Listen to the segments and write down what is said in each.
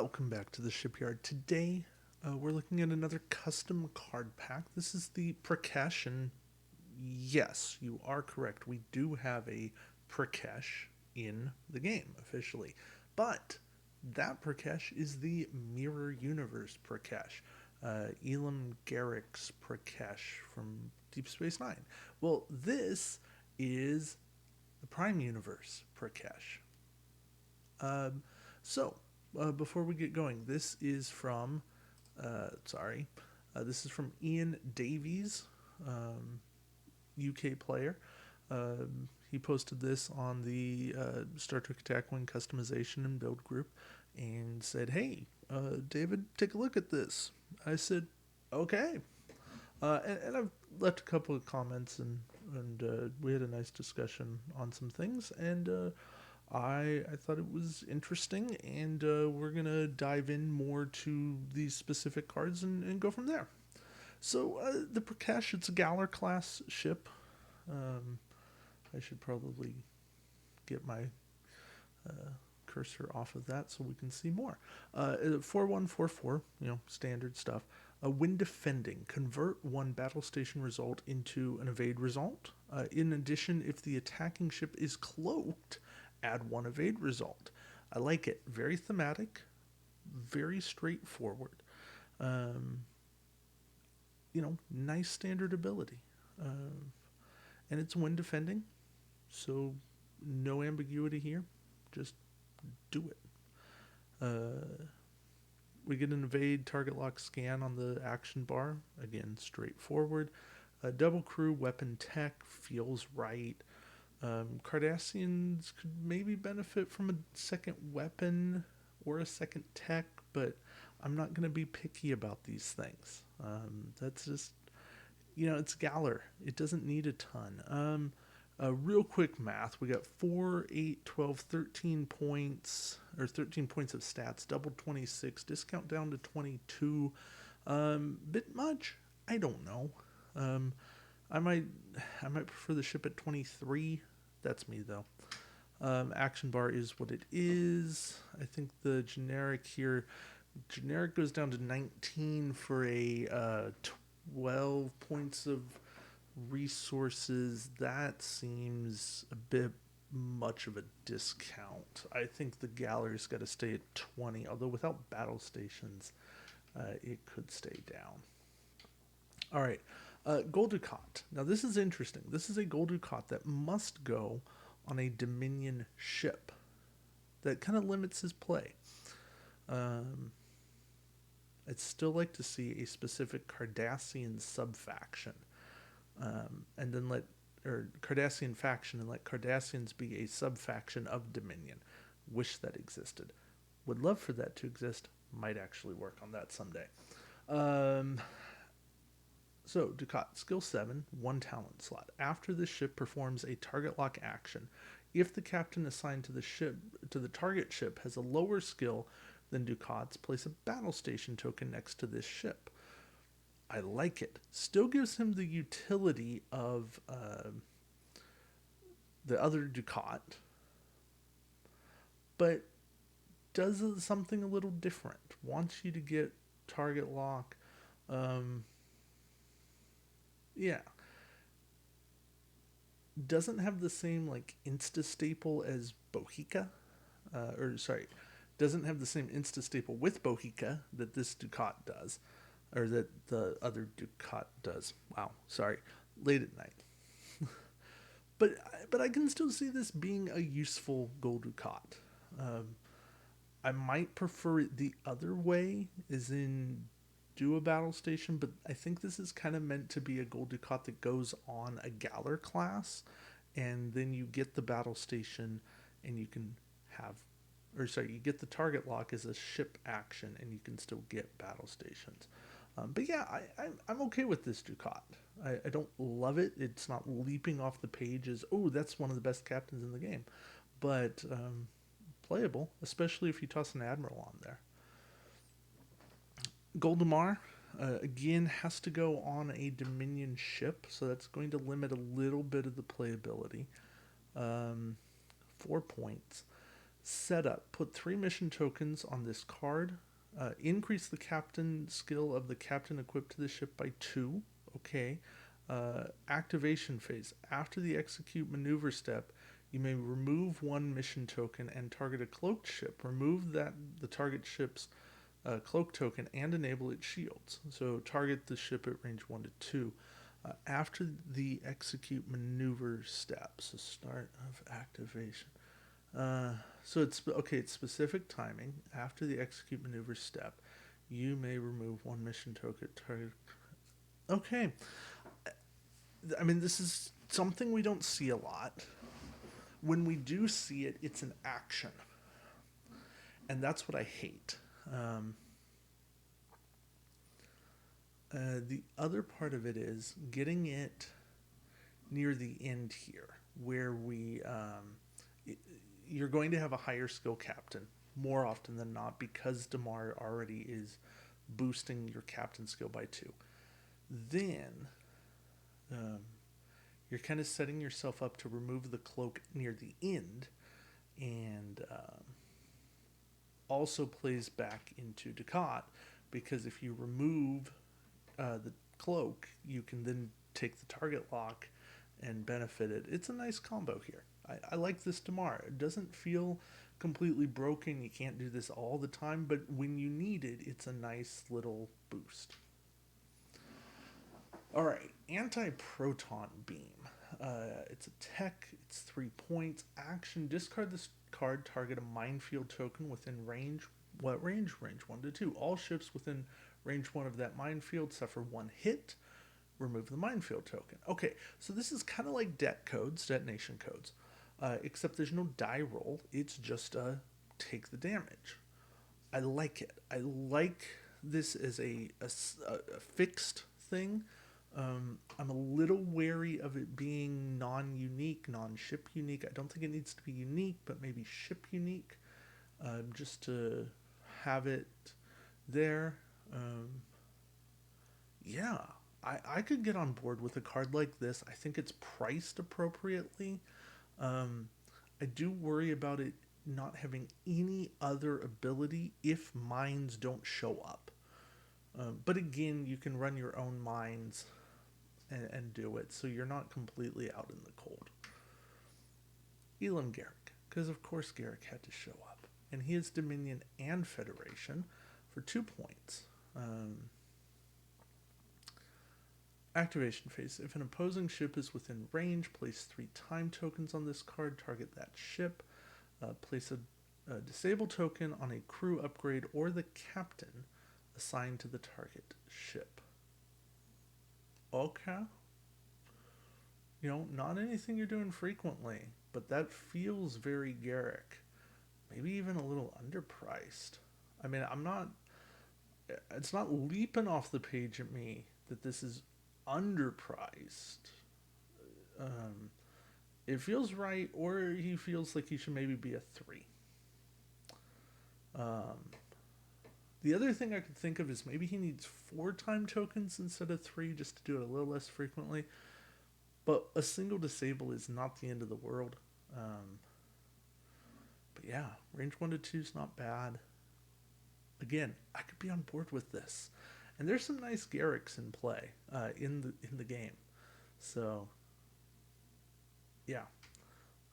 Welcome back to the Shipyard. Today, we're looking at another custom card pack. This is the Prakesh, and yes, you are correct. We do have a Prakesh in the game officially, but that Prakesh is the Mirror Universe Prakesh, Elam Garrick's Prakesh from Deep Space Nine. Well, this is the Prime Universe Prakesh. Um, so, before we get going, this is from, this is from Ian Davies, um, UK player. He posted this on the Star Trek Attack Wing customization and build group and said, "Hey, David, take a look at this." I said, "Okay." And I've left a couple of comments and we had a nice discussion on some things and I thought it was interesting, and we're gonna dive in more to these specific cards and go from there. So the Prakesh, it's a Galler class ship. Um, I should probably get my uh, cursor off of that so we can see more. 4144, standard stuff. When defending, convert one battle station result into an evade result. In addition, if the attacking ship is cloaked, add one evade result. I like it. Very thematic, very straightforward. Um, nice standard ability. And it's when defending, so no ambiguity here. Just do it. Uh, we get an evade target lock scan on the action bar. Again, straightforward. Double crew weapon tech feels right. Cardassians could maybe benefit from a second weapon or a second tech, but I'm not going to be picky about these things. That's just, it's Galler. It doesn't need a ton. Real quick math. We got 4, 8, 12, 13 points, or 13 points of stats, double 26, discount down to 22. Bit much? I don't know. I might prefer the ship at 23. That's me though. Action bar is what it is. I think the generic goes down to 19 for a 12 points of resources. That seems a bit much of a discount. I think the gallery's got to stay at 20, although without battle stations, it could stay down. All right. Gul Dukat. Now, this is interesting. This is a Gul Dukat that must go on a Dominion ship. That kind of limits his play. I'd still like to see a specific Cardassian subfaction. And then Cardassian faction, and let Cardassians be a subfaction of Dominion. Wish that existed. Would love for that to exist. Might actually work on that someday. So, Dukat, skill 7, 1 talent slot. After the ship performs a target lock action, if the captain assigned to the target ship has a lower skill than Dukat's, place a battle station token next to this ship. I like it. Still gives him the utility of the other Dukat, but does something a little different. Wants you to get target lock. Yeah. Doesn't have the same insta staple as Bohica. Doesn't have the same insta staple with Bohica that this Dukat does. Or that the other Dukat does. Wow, sorry. Late at night. but I can still see this being a useful Gul Dukat. I might prefer it the other way, as in do a battle station, but I think this is kind of meant to be a Gul Dukat that goes on a Galler class, and then you get the battle station, and you can you get the target lock as a ship action, and you can still get battle stations. But yeah, I'm okay with this Dukat. I don't love it. It's not leaping off the page as, oh, that's one of the best captains in the game. But playable, especially if you toss an Admiral on there. Goldemar, again, has to go on a Dominion ship, so that's going to limit a little bit of the playability. 4 points. Setup. Put 3 mission tokens on this card. Increase the captain skill of the captain equipped to the ship by 2. Okay. Activation phase. After the execute maneuver step, you may remove 1 mission token and target a cloaked ship. Remove the target ship's cloak token and enable its shields. So target the ship at range 1 to 2. After the execute maneuver step, so start of activation. So it's okay. It's specific timing. After the execute maneuver step, you may remove 1 mission token target. Okay, I mean this is something we don't see a lot. When we do see it, it's an action, and that's what I hate. The other part of it is getting it near the end here, where you're going to have a higher skill captain more often than not because Damar already is boosting your captain skill by 2. Then you're kind of setting yourself up to remove the cloak near the end, and also plays back into Ducat, because if you remove the cloak, you can then take the target lock and benefit it. It's a nice combo here. I like this Damar. It doesn't feel completely broken. You can't do this all the time, but when you need it, it's a nice little boost. All right, anti-proton beam. It's a tech. It's 3 points. Action. Discard this card. Target a minefield token within range. What range? Range 1 to 2. All ships within range 1 of that minefield suffer 1 hit. Remove the minefield token. Okay, so this is kind of like detonation codes, except there's no die roll. It's just take the damage. I like it. I like this as a fixed thing. I'm a little wary of it being non-unique, non-ship unique. I don't think it needs to be unique, but maybe ship unique, just to have it there. Yeah, I could get on board with a card like this. I think it's priced appropriately. I do worry about it not having any other ability if mines don't show up. But again, you can run your own mines and do it, so you're not completely out in the cold. Elam Garrick, because of course Garrick had to show up. And he has Dominion and Federation for 2 points. Activation phase. If an opposing ship is within range, place 3 time tokens on this card, target that ship. Place a disable token on a crew upgrade or the captain assigned to the target ship. Okay. Not anything you're doing frequently, but that feels very Garrick. Maybe even a little underpriced. I mean, it's not leaping off the page at me that this is underpriced. It feels right, or he feels like he should maybe be a 3. The other thing I could think of is maybe he needs 4 time tokens instead of 3, just to do it a little less frequently. But a single disable is not the end of the world. But yeah, range 1 to 2 is not bad. Again, I could be on board with this. And there's some nice Garricks in play in the game. So, yeah.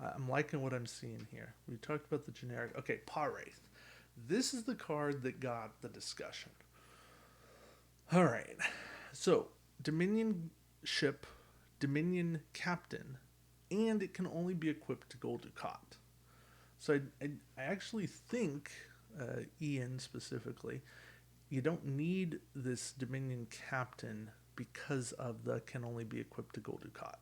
I'm liking what I'm seeing here. We talked about the generic. Okay, Paw-Wraith. This is the card that got the discussion. All right. So, Dominion ship, Dominion captain, and it can only be equipped to Gold Ducat. So I actually think, Ian specifically, you don't need this Dominion captain because of the can only be equipped to Gold Ducat.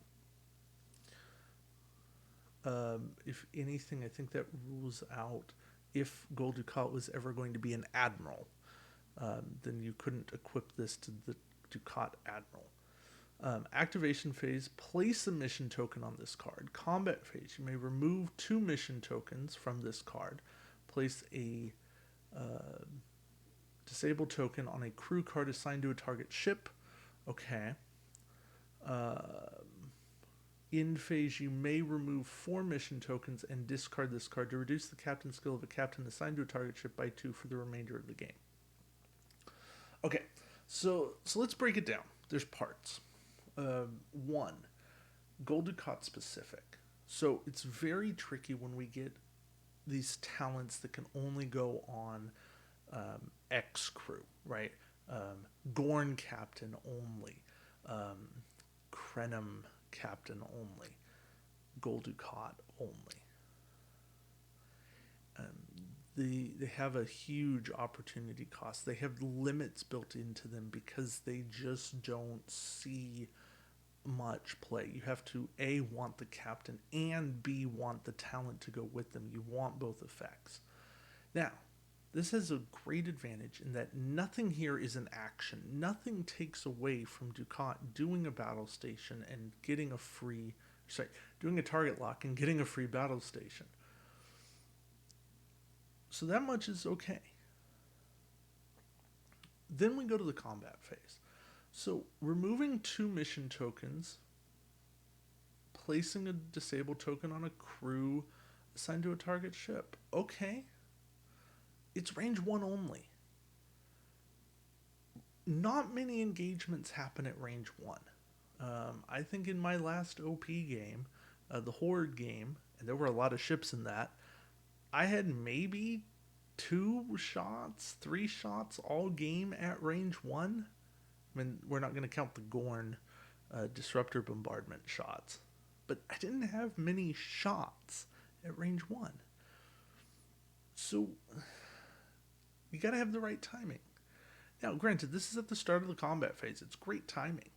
If anything, I think that rules out if Gold Ducat was ever going to be an admiral, then you couldn't equip this to the Ducat admiral. Activation phase, place a mission token on this card. Combat phase, you may remove 2 mission tokens from this card. Place a disable token on a crew card assigned to a target ship. Okay. In phase, you may remove 4 mission tokens and discard this card to reduce the captain skill of a captain assigned to a target ship by 2 for the remainder of the game. Okay, so let's break it down. There's parts. 1, Gold Ducat specific. So it's very tricky when we get these talents that can only go on X crew, right? Gorn captain only. Krenum captain only. Gold Ducat only. They have a huge opportunity cost. They have limits built into them because they just don't see much play. You have to A, want the captain, and B, want the talent to go with them. You want both effects. Now, this has a great advantage in that nothing here is an action. Nothing takes away from Ducat doing a battle station and getting a free... doing a target lock and getting a free battle station. So that much is okay. Then we go to the combat phase. So removing 2 mission tokens, placing a disabled token on a crew assigned to a target ship. Okay. It's range 1 only. Not many engagements happen at range 1. I think in my last OP game, the Horde game, and there were a lot of ships in that, I had maybe 2 shots, 3 shots all game at range 1. I mean, we're not going to count the Gorn disruptor bombardment shots. But I didn't have many shots at range 1. So, you got to have the right timing. Now, granted, this is at the start of the combat phase. It's great timing.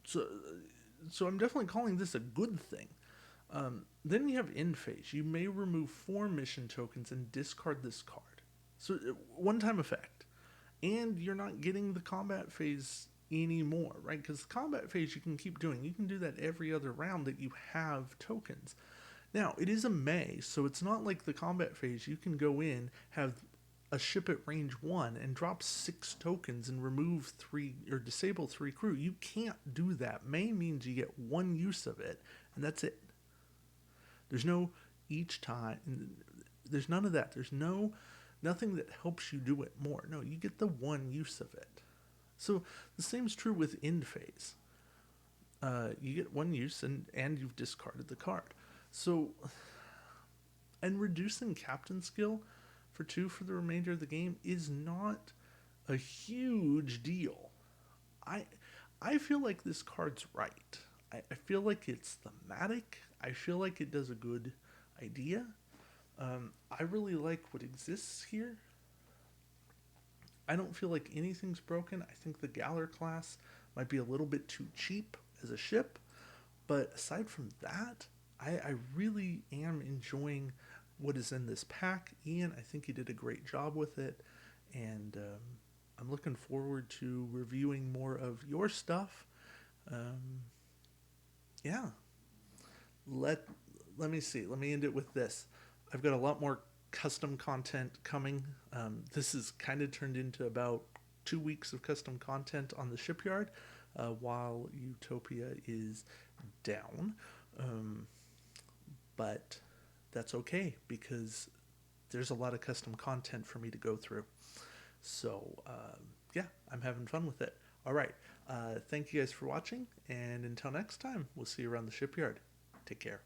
So I'm definitely calling this a good thing. Then you have in phase. You may remove 4 mission tokens and discard this card. So, one-time effect. And you're not getting the combat phase anymore, right? Because the combat phase you can keep doing. You can do that every other round that you have tokens. Now, it is a May, so it's not like the combat phase. You can go in, have a ship at range 1, and drop 6 tokens and remove 3 or disable 3 crew. You can't do that. May means you get 1 use of it, and that's it. There's no each time. There's none of that. There's nothing that helps you do it more. No, you get the 1 use of it. So the same is true with end phase. You get 1 use and you've discarded the card. So, and reducing captain skill for 2 for the remainder of the game is not a huge deal. I feel like this card's right. I feel like it's thematic. I feel like it does a good idea. I really like what exists here. I don't feel like anything's broken. I think the Galler class might be a little bit too cheap as a ship. But aside from that, I really am enjoying what is in this pack. Ian, I think you did a great job with it. And I'm looking forward to reviewing more of your stuff. Yeah. Let me see. Let me end it with this. I've got a lot more custom content coming. This has kind of turned into about 2 weeks of custom content on the Shipyard while Utopia is down. But that's okay because there's a lot of custom content for me to go through. So, yeah, I'm having fun with it. All right. Thank you guys for watching. And until next time, we'll see you around the Shipyard. Take care.